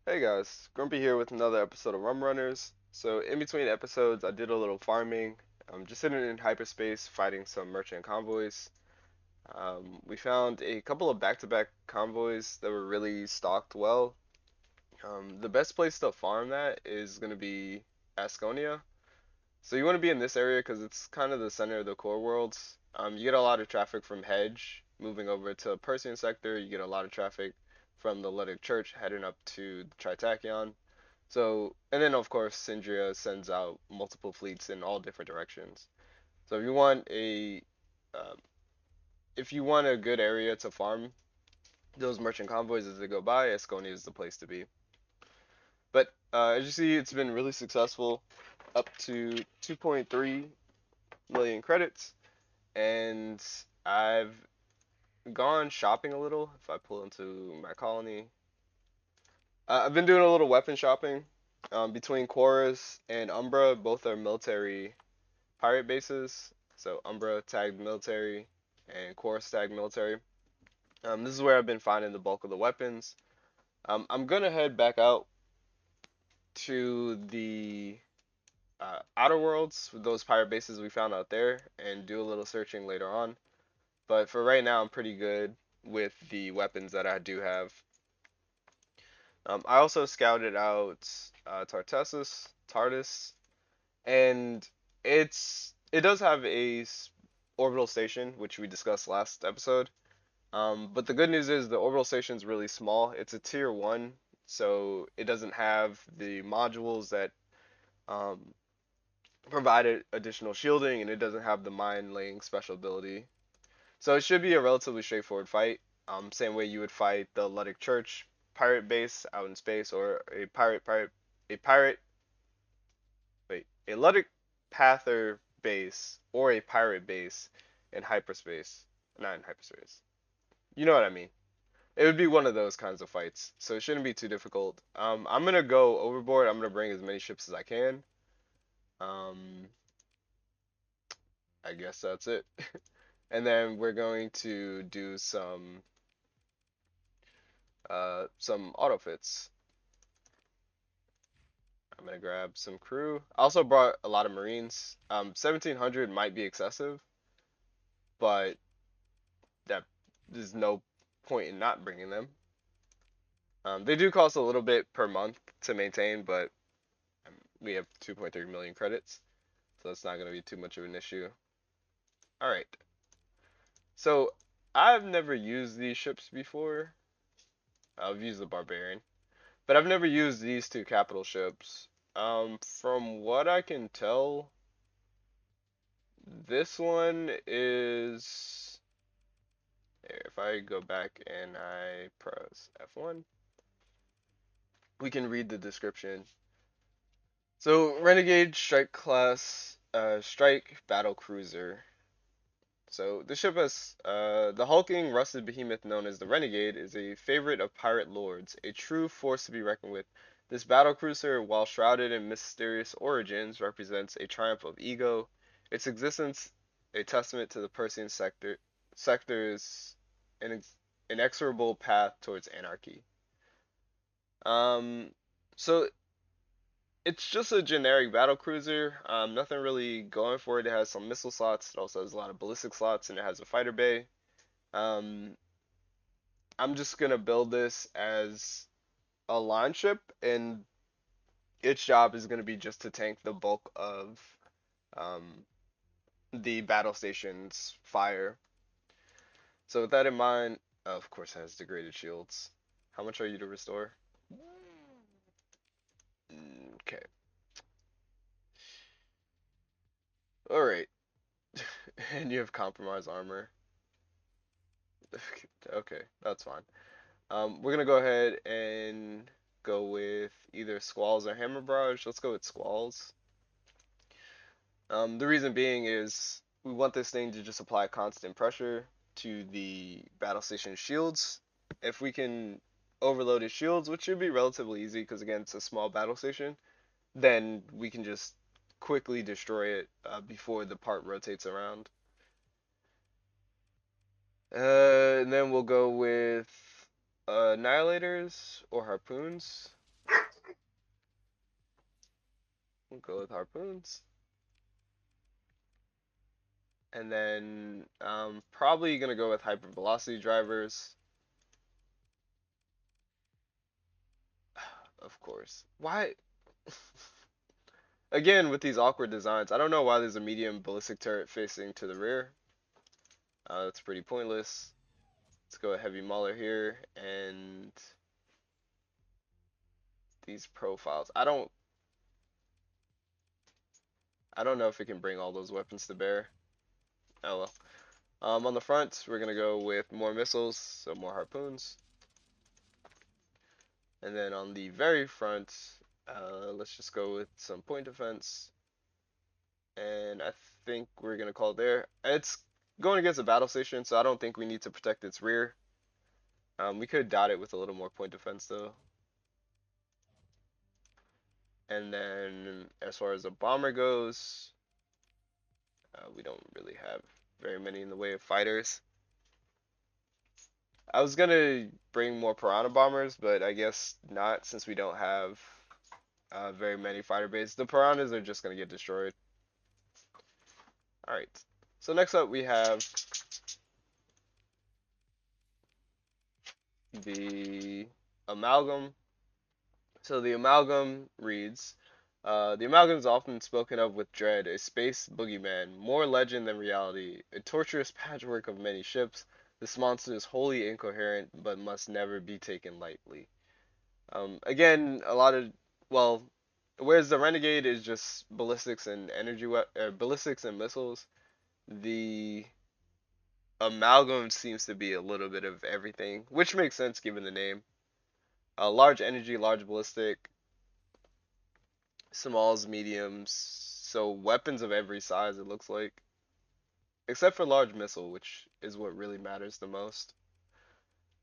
Hey guys, Grumpy here with another episode of Rum Runners. So in between episodes, I did a little farming. I'm just sitting in hyperspace fighting some merchant convoys. We found a couple of back-to-back convoys that were really stocked well. The best place to farm that is going to be Asconia. So you want to be in this area because it's kind of the center of the core worlds. You get a lot of traffic from Hedge moving over to Persean Sector. You get a lot of traffic from the Ludic Church heading up to Tritachyon. So, and then of course, Syndria sends out multiple fleets in all different directions. So uh, if you want a good area to farm those merchant convoys as they go by, Asconia is the place to be. But as you see, it's been really successful, up to 2.3 million credits, and I've gone shopping a little. If I pull into my colony, I've been doing a little weapon shopping between Chorus and Umbra. Both are military pirate bases. So Umbra tagged military and Chorus tagged military. This is where I've been finding the bulk of the weapons. I'm gonna head back out to the Outer Worlds with those pirate bases we found out there and do a little searching later on. But for right now, I'm pretty good with the weapons that I do have. I also scouted out Tardis, and it does have a orbital station, which we discussed last episode. But the good news is the orbital station is really small. It's a tier one, so it doesn't have the modules that um, provide additional shielding, and it doesn't have the mine laying special ability. So it should be a relatively straightforward fight. Same way you would fight the Ludic Church pirate base out in space, or a pirate, wait, a Ludic Pather base, or a pirate base in hyperspace. Not in hyperspace. You know what I mean. It would be one of those kinds of fights, so it shouldn't be too difficult. I'm gonna go overboard. I'm gonna bring as many ships as I can. Um, I guess that's it. And then we're going to do some autofits. I'm gonna grab some crew. I also brought a lot of Marines. 1700 might be excessive, but that there's no point in not bringing them. They do cost a little bit per month to maintain, but we have 2.3 million credits, so it's not gonna be too much of an issue. All right. So I've never used these ships before. I've used the Barbarian, but I've never used these two capital ships. From what I can tell, this one is. If I go back and I press F1, we can read the description. So, Renegade Strike Class, Strike Battle Cruiser. So the ship has the hulking, rusted behemoth known as the Renegade is a favorite of pirate lords, a true force to be reckoned with. This battlecruiser, while shrouded in mysterious origins, represents a triumph of ego, its existence a testament to the Persean sector's inexorable path towards anarchy. Um, so it's just a generic battle cruiser. Nothing really going for it. It has some missile slots. It also has a lot of ballistic slots, and it has a fighter bay. Um, I'm just gonna build this as a line ship, and its job is gonna be just to tank the bulk of um, the battle station's fire. So with that in mind, of course, it has degraded shields. How much are you to restore? Okay. All right. And you have compromised armor. Okay, that's fine. We're gonna go ahead and go with either Squalls or Hammer Barrage. Let's go with Squalls. The reason being is we want this thing to just apply constant pressure to the battle station shields. If we can overload its shields, which should be relatively easy because again it's a small battle station, then we can just quickly destroy it before the part rotates around. And then we'll go with annihilators or harpoons. We'll go with harpoons. And then probably gonna go with hypervelocity drivers. Of course. Why? Again, with these awkward designs, I don't know why there's a medium ballistic turret facing to the rear. That's pretty pointless. Let's go with heavy mauler here and these profiles. I don't know if it can bring all those weapons to bear. Oh well. On the front, we're gonna go with more missiles, so more harpoons. And then on the very front, let's just go with some point defense. And I think we're gonna call it there. It's going against a battle station, so I don't think we need to protect its rear. We could dot it with a little more point defense though. And then as far as a bomber goes, we don't really have very many in the way of fighters. I was gonna bring more piranha bombers, but I guess not since we don't have very many fighter bases. The piranhas are just gonna get destroyed. All right. So next up we have the amalgam. So the amalgam reads, the amalgam is often spoken of with dread, a space boogeyman, more legend than reality, a torturous patchwork of many ships. This monster is wholly incoherent, but must never be taken lightly. Again, a lot of, well, whereas the renegade is just ballistics and ballistics and missiles, the amalgam seems to be a little bit of everything, which makes sense given the name. Large energy, large ballistic, smalls, mediums, so weapons of every size it looks like, except for large missile, which is what really matters the most.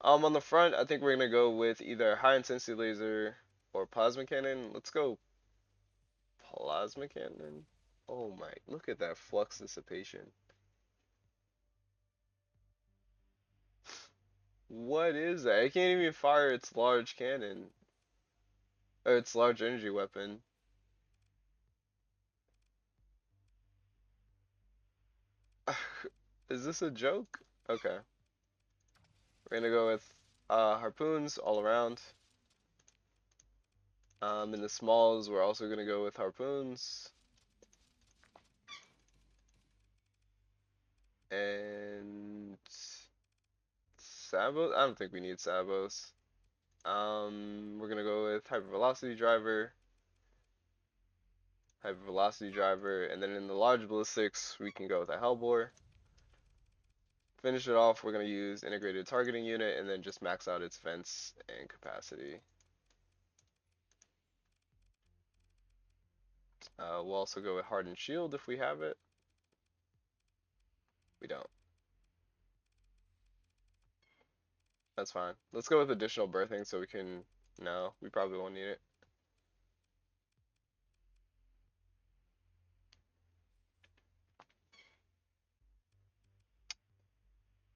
On the front, I think we're gonna go with either high intensity laser or plasma cannon. Let's go plasma cannon. Oh my, look at that flux dissipation. What is that? It can't even fire its large cannon or its large energy weapon. Is this a joke? Okay. We're gonna go with harpoons all around. In the smalls, we're also gonna go with harpoons. And sabos? I don't think we need sabos. We're gonna go with hypervelocity driver, and then in the large ballistics, we can go with a hellbore. Finish it off, we're gonna use integrated targeting unit, and then just max out its vents and capacity. We'll also go with hardened shield if we have it. We don't. That's fine. Let's go with additional berthing so we can. No, we probably won't need it.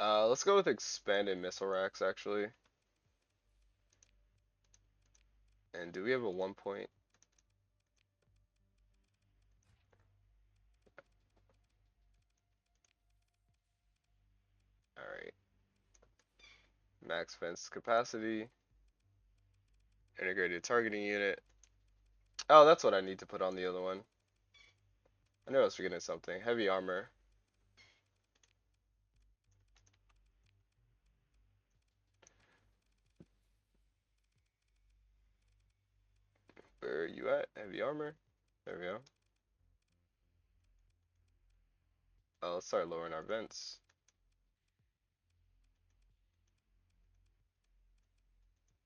Let's go with expanded missile racks actually. And do we have a 1 point? Alright. Max fence capacity. Integrated targeting unit. Oh, that's what I need to put on the other one. I knew I was forgetting something. Heavy armor. Where are you at? Heavy armor. There we go. Let's start lowering our vents.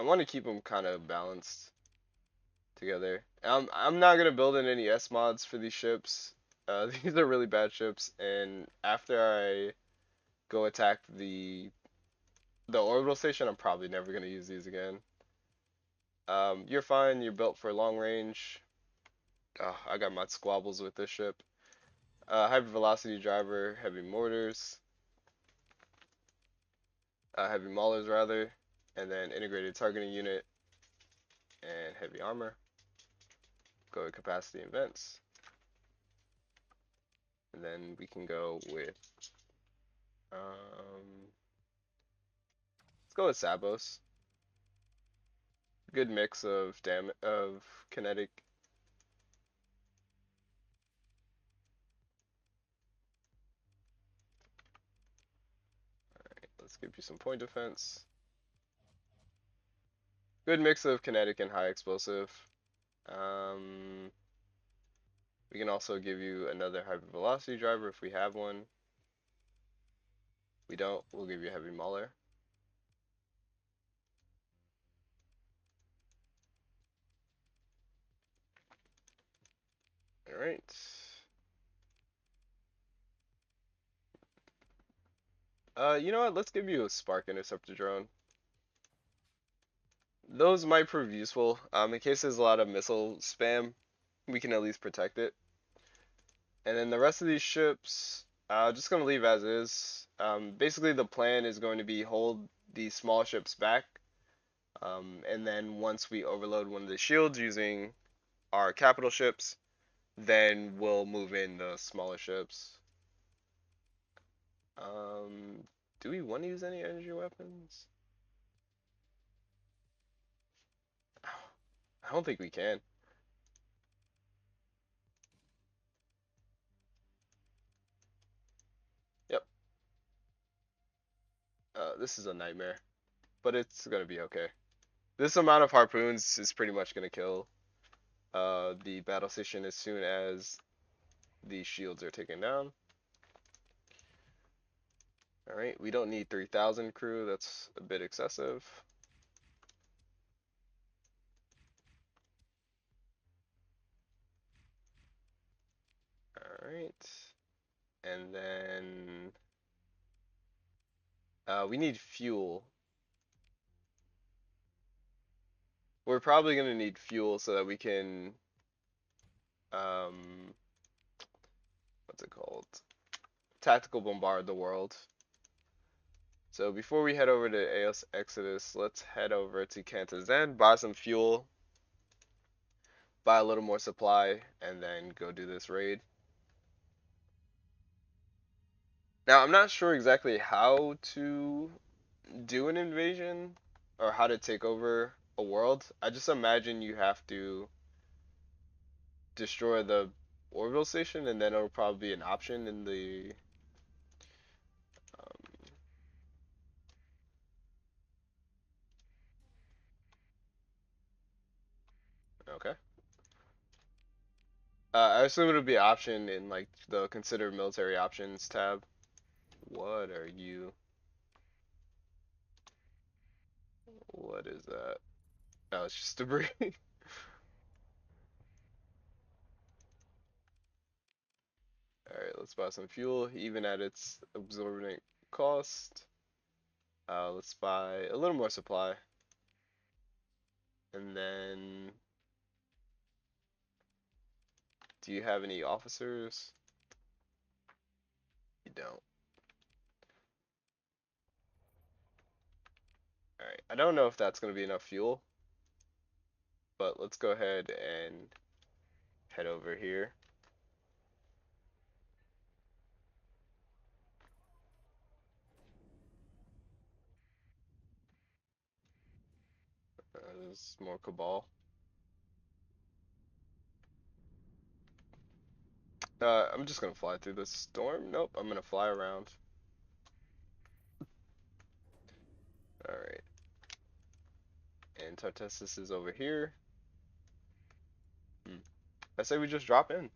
I want to keep them kind of balanced together. I'm not gonna build in any S mods for these ships. These are really bad ships, and after I go attack the orbital station, I'm probably never gonna use these again. You're fine. You're built for long range. Oh, I got my squabbles with this ship. Hypervelocity driver, heavy mortars, heavy maulers rather, and then integrated targeting unit and heavy armor. go to capacity events. And then we can go with, let's go with Sabos. Good mix of kinetic. Alright, let's give you some point defense. Good mix of kinetic and high explosive. We can also give you another hypervelocity driver if we have one. If we don't, we'll give you a heavy mauler. Alright. You know what? Let's give you a Spark Interceptor drone. Those might prove useful. In case there's a lot of missile spam, we can at least protect it. And then the rest of these ships, just gonna leave as is. Basically the plan is going to be hold these small ships back. And then once we overload one of the shields using our capital ships, then we'll move in the smaller ships. Do we want to use any energy weapons? I don't think we can. Yep. This is a nightmare, but it's gonna be okay. This amount of harpoons is pretty much gonna kill the battle station as soon as the shields are taken down. Alright, we don't need 3,000 crew, that's a bit excessive. Alright, and then we need fuel. We're probably gonna need fuel so that we can, what's it called? Tactical bombard the world. So before we head over to AOS Exodus, let's head over to Kantazen, buy some fuel, buy a little more supply, and then go do this raid. Now, I'm not sure exactly how to do an invasion or how to take over a world. I just imagine you have to destroy the orbital station, and then it'll probably be an option in the okay. I assume it'll be an option in like the consider military options tab. What are you? What is that? No, it's just debris. Alright, let's buy some fuel, even at its exorbitant cost. Let's buy a little more supply. And then, do you have any officers? You don't. Alright, I don't know if that's going to be enough fuel, but let's go ahead and head over here. There's more Cabal. I'm just going to fly through this storm. Nope, I'm going to fly around. Alright. And Tartessus is over here. I say we just drop in.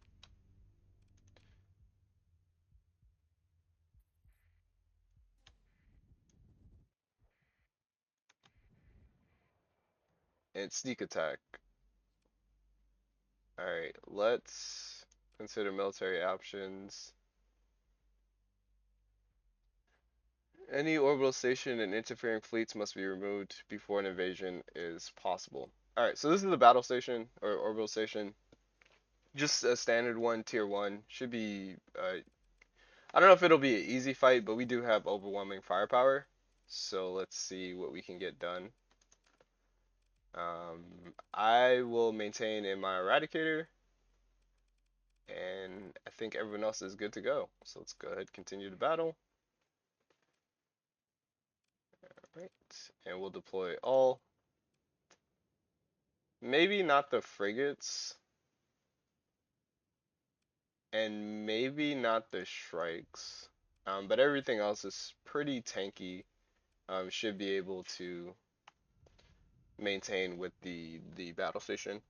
And sneak attack. Alright, let's consider military options. Any orbital station and interfering fleets must be removed before an invasion is possible. Alright, so this is the battle station, or orbital station. Just a standard one, tier 1. Should be, I don't know if it'll be an easy fight, but we do have overwhelming firepower. So let's see what we can get done. I will maintain in my Eradicator, and I think everyone else is good to go. So let's go ahead and continue the battle. Alright, and we'll deploy all. Maybe not the frigates, and maybe not the Shrikes, but everything else is pretty tanky. Should be able to maintain with the battle station.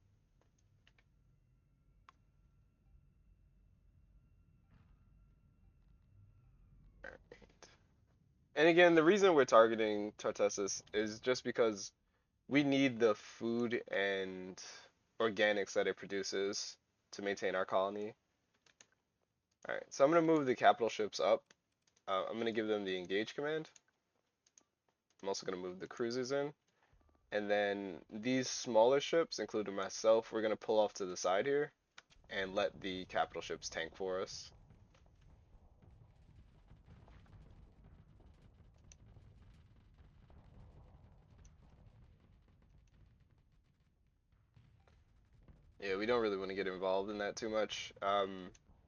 And again, the reason we're targeting Tartessus is just because we need the food and organics that it produces to maintain our colony. Alright, so I'm going to move the capital ships up. I'm going to give them the engage command. I'm also going to move the cruisers in. And then these smaller ships, including myself, we're going to pull off to the side here and let the capital ships tank for us. Yeah, we don't really want to get involved in that too much.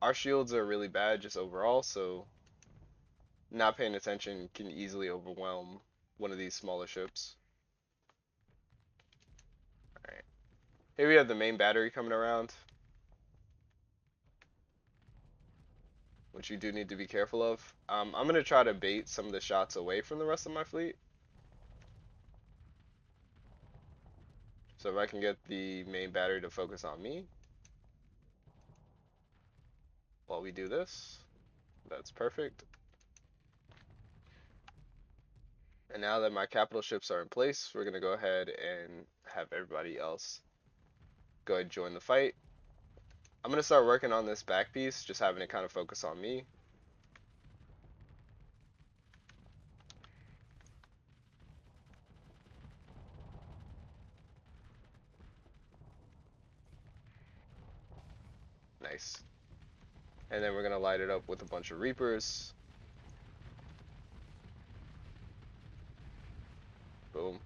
Our shields are really bad just overall, so not paying attention can easily overwhelm one of these smaller ships. Alright. Here we have the main battery coming around, which you do need to be careful of. I'm going to try to bait some of the shots away from the rest of my fleet. So if I can get the main battery to focus on me while we do this, that's perfect. And now that my capital ships are in place, we're going to go ahead and have everybody else go ahead and join the fight. I'm going to start working on this back piece, just having it kind of focus on me. Nice. And then we're going to light it up with a bunch of Reapers. Boom.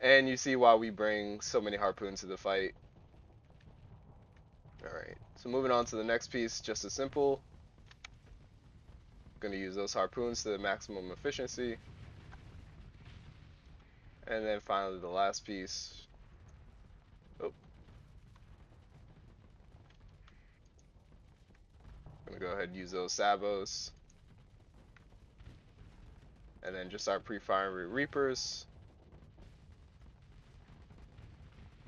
And you see why we bring so many harpoons to the fight. Alright, so moving on to the next piece, just as simple. Going to use those harpoons to the maximum efficiency. And then finally the last piece. Oh. Going to go ahead and use those sabos. And then just start pre-firing Reapers.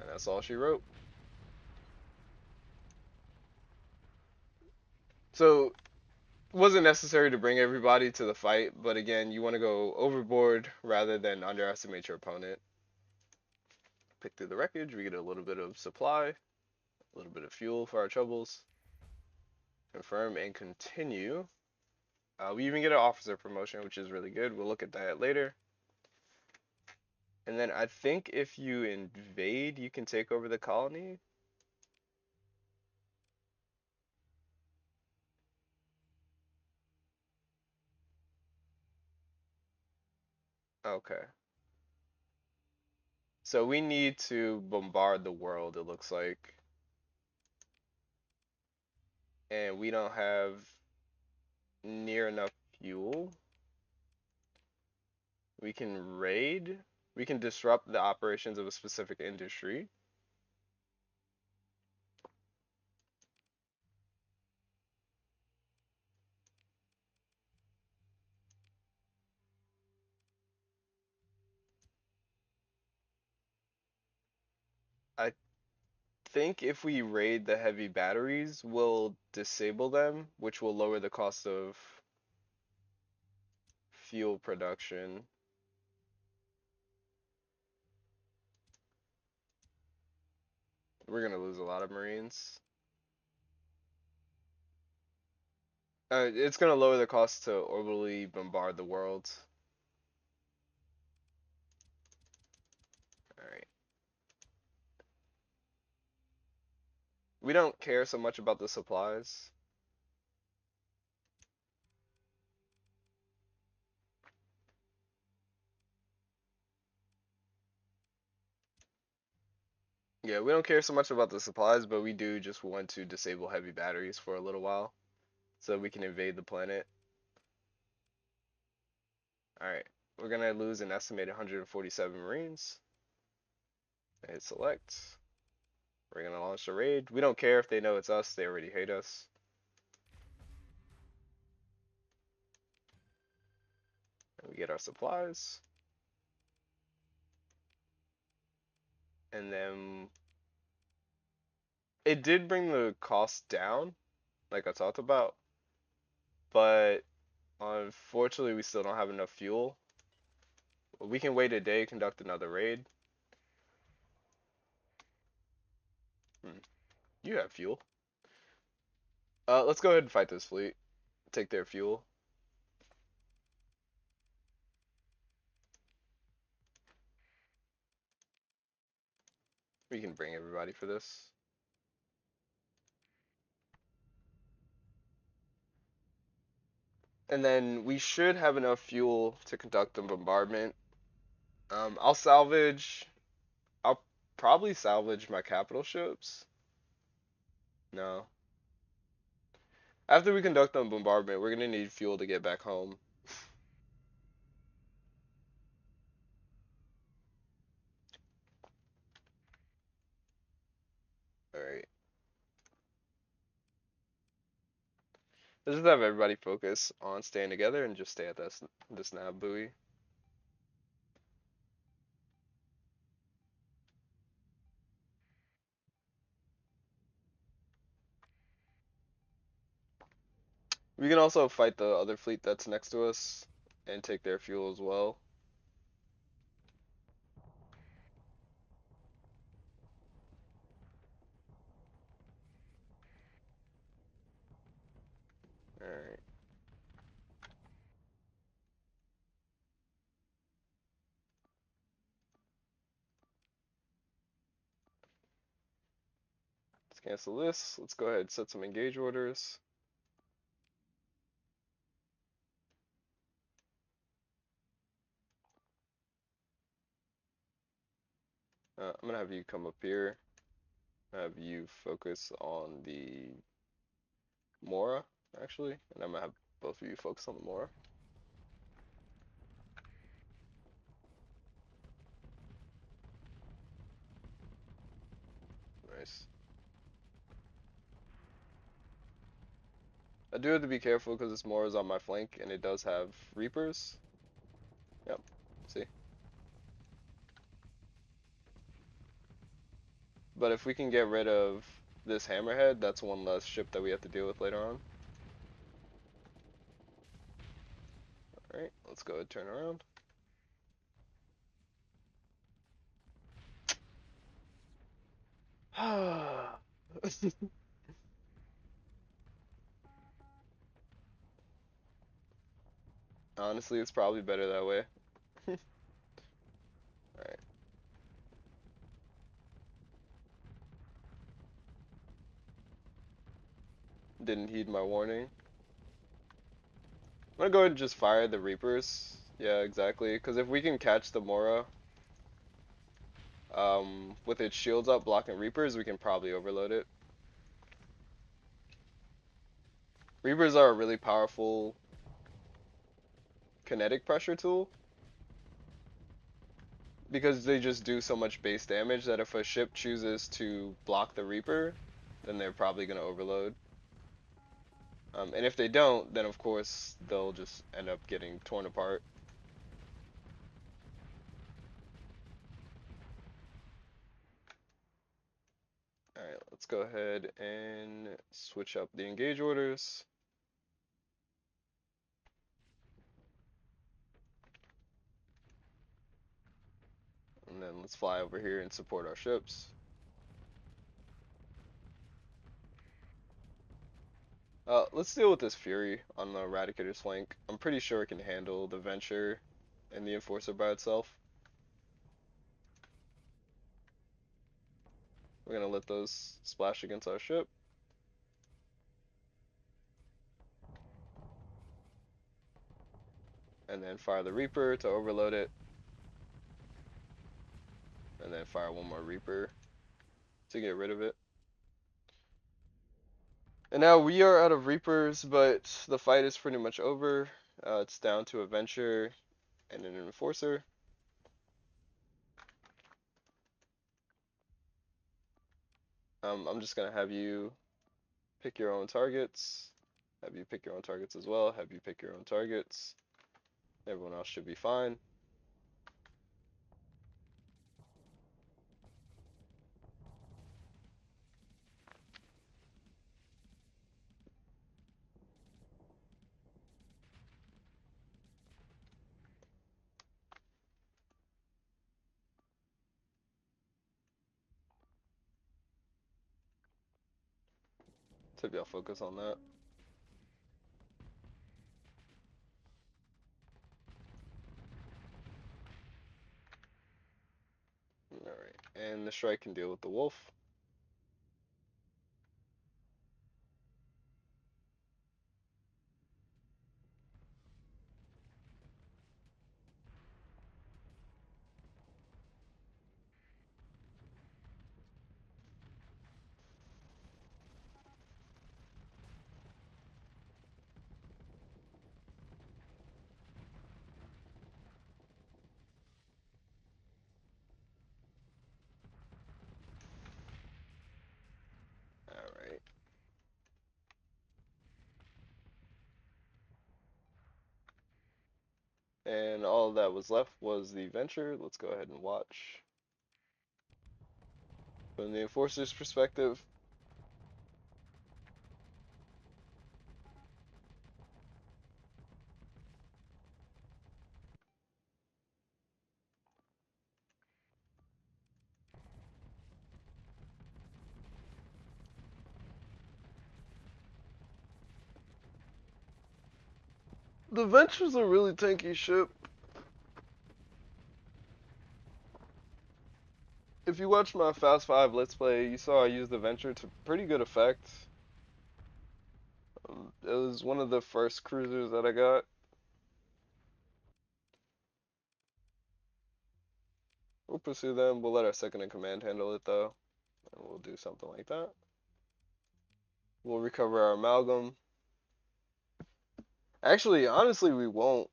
And that's all she wrote. So, it wasn't necessary to bring everybody to the fight, but again, you want to go overboard rather than underestimate your opponent. Pick through the wreckage, we get a little bit of supply, a little bit of fuel for our troubles. Confirm and continue. We even get an officer promotion, which is really good. We'll look at that later. And then I think if you invade, you can take over the colony. Okay. So we need to bombard the world, it looks like. And we don't have near enough fuel. We can raid. We can disrupt the operations of a specific industry. I think if we raid the heavy batteries, we'll disable them, which will lower the cost of fuel production. We're gonna lose a lot of Marines. It's gonna lower the cost to orbitally bombard the world. Alright. We don't care so much about the supplies. Yeah, we don't care so much about the supplies, but we do just want to disable heavy batteries for a little while so we can invade the planet. Alright, we're gonna lose an estimated 147 Marines. Hit select. We're gonna launch a raid. We don't care if they know it's us, they already hate us. And we get our supplies. And then it did bring the cost down, like I talked about, but unfortunately we still don't have enough fuel. We can wait a day, conduct another raid. You have fuel. Let's go ahead and fight this fleet. Take their fuel. We can bring everybody for this. And then we should have enough fuel to conduct a bombardment. I'll salvage. I'll probably salvage my capital ships. No. After we conduct a bombardment, we're gonna need fuel to get back home. Alright. Let's just have everybody focus on staying together and just stay at this nav buoy. We can also fight the other fleet that's next to us and take their fuel as well. Alright. Let's cancel this. Let's go ahead and set some engage orders. I'm gonna have you come up here. Have you focus on the Mora, actually, and I'm gonna have both of you focus on the Mora. Nice. I do have to be careful because this Mora's on my flank and it does have Reapers. Yep. See. But if we can get rid of this Hammerhead, that's one less ship that we have to deal with later on. Alright, let's go ahead and turn around. Honestly, it's probably better that way. Alright. Didn't heed my warning. I'm gonna go ahead and just fire the Reapers. Yeah, exactly. Because if we can catch the Mora with its shields up blocking Reapers, we can probably overload it. Reapers are a really powerful kinetic pressure tool because they just do so much base damage that if a ship chooses to block the Reaper, then they're probably going to overload. And if they don't, then of course they'll just end up getting torn apart. Alright, let's go ahead and switch up the engage orders. And then let's fly over here and support our ships. Let's deal with this Fury on the Eradicator's flank. I'm pretty sure it can handle the Venture and the Enforcer by itself. We're gonna let those splash against our ship. And then fire the Reaper to overload it. And then fire one more Reaper. to get rid of it. And now we are out of Reapers, but the fight is pretty much over. It's down to a Venture and an Enforcer. I'm just gonna have you pick your own targets. Have you pick your own targets as well. Have you pick your own targets. Everyone else should be fine. Tip y'all focus on that. Alright, and the strike can deal with the wolf. Alright. And all that was left was the Venture. Let's go ahead and watch. From the Enforcer's perspective, the Venture's a really tanky ship. If you watched my Fast 5 Let's Play, you saw I used the Venture to pretty good effect. It was one of the first cruisers that I got. We'll pursue them. We'll let our second in command handle it though. And we'll do something like that. We'll recover our Amalgam. Actually, honestly, we won't.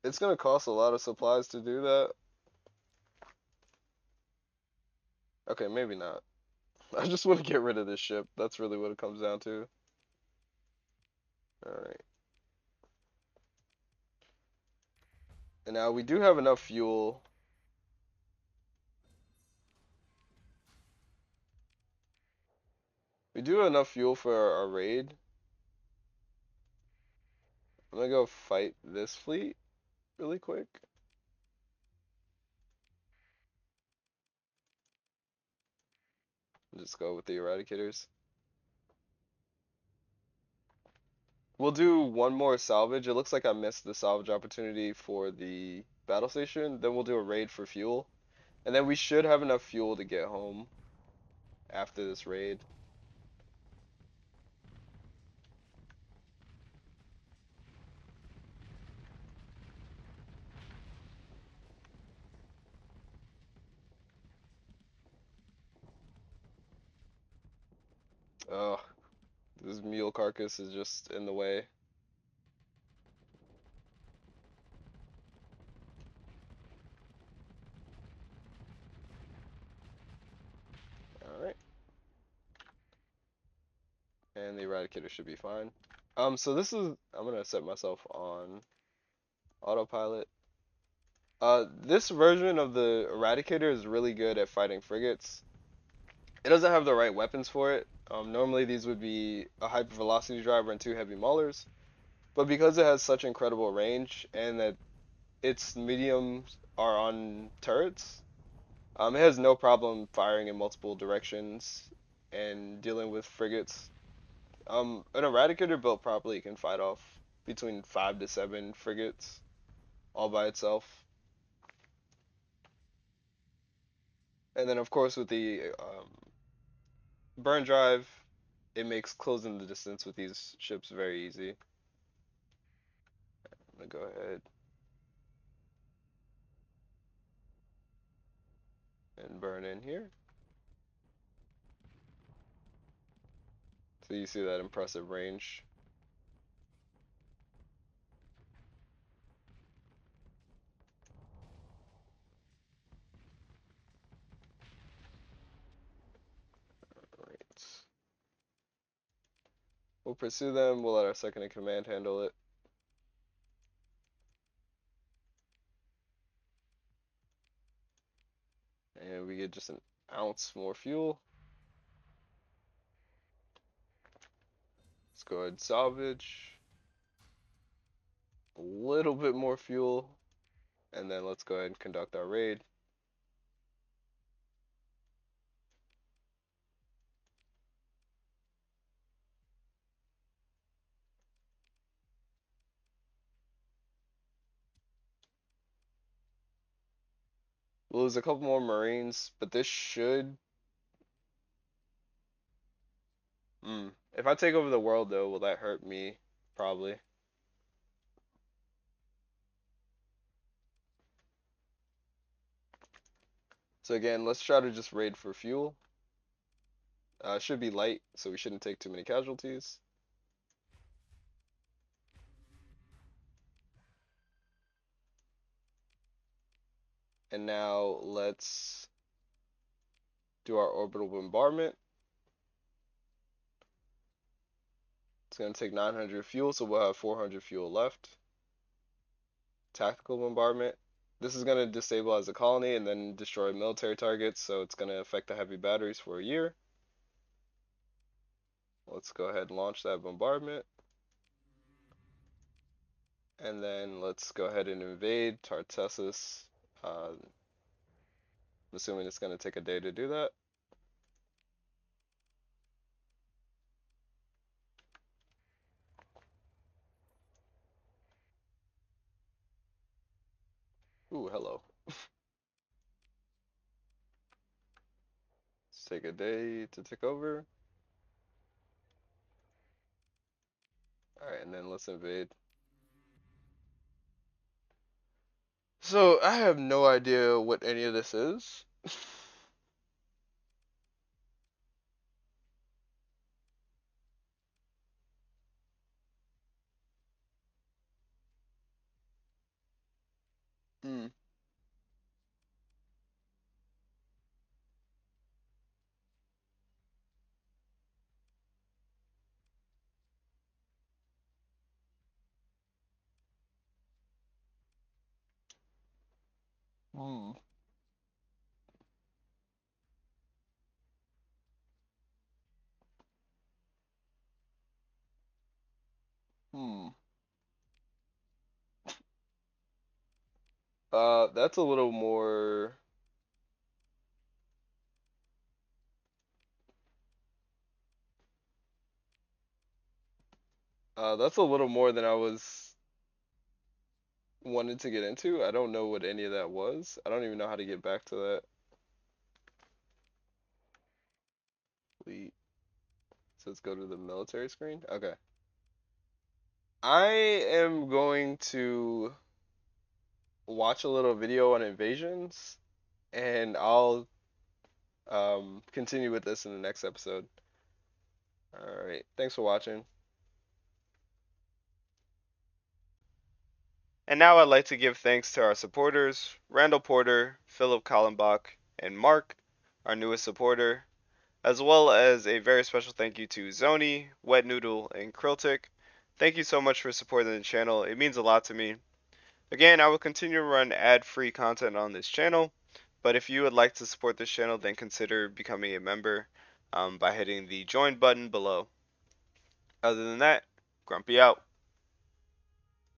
It's gonna cost a lot of supplies to do that. Okay, maybe not. I just want to get rid of this ship. That's really what it comes down to. Alright. And now we do have enough fuel. We do have enough fuel for our raid. I'm gonna go fight this fleet really quick. Just go with the Eradicators. We'll do one more salvage. It looks like I missed the salvage opportunity for the battle station. Then we'll do a raid for fuel. And then we should have enough fuel to get home after this raid. Oh, this mule carcass is just in the way. Alright. And the Eradicator should be fine. So this is, I'm gonna set myself on autopilot. This version of the Eradicator is really good at fighting frigates. It doesn't have the right weapons for it. Normally these would be a hypervelocity driver and two heavy maulers. But because it has such incredible range and that its mediums are on turrets, it has no problem firing in multiple directions and dealing with frigates. An Eradicator built properly can fight off between 5 to 7 frigates all by itself. And then of course with the burn drive, it makes closing the distance with these ships very easy. I'm gonna go ahead and burn in here. So you see that impressive range. Right. We'll pursue them. We'll let our second in command handle it. And we get just an ounce more fuel. Let's go ahead and salvage. A little bit more fuel. And then let's go ahead and conduct our raid. We'll lose a couple more Marines, but this should... If I take over the world, though, will that hurt me? Probably. So again, let's try to just raid for fuel. It should be light, so we shouldn't take too many casualties. And now let's do our orbital bombardment. It's going to take 900 fuel, so we'll have 400 fuel left. Tactical bombardment. This is going to destabilize the colony and then destroy military targets, so it's going to affect the heavy batteries for a year. Let's go ahead and launch that bombardment. And then let's go ahead and invade Tartessus. I'm assuming it's going to take a day to do that. Ooh, hello. Let's take a day to take over. Alright, and then let's invade. So, I have no idea what any of this is. Hmm. Hmm. Hmm. That's a little more... that's a little more than I was wanted to get into. I don't know what any of that was. I don't even know how to get back to that. Fleet. So let's go to the military screen. Okay. I am going to watch a little video on invasions, and I'll continue with this in the next episode. Alright, thanks for watching. And now I'd like to give thanks to our supporters, Randall Porter, Philip Kallenbach, and Mark, our newest supporter, as well as a very special thank you to Zoni, Wet Noodle, and Kriltic. Thank you so much for supporting the channel. It means a lot to me. Again, I will continue to run ad-free content on this channel, but if you would like to support this channel, then consider becoming a member by hitting the join button below. Other than that, Grumpy out.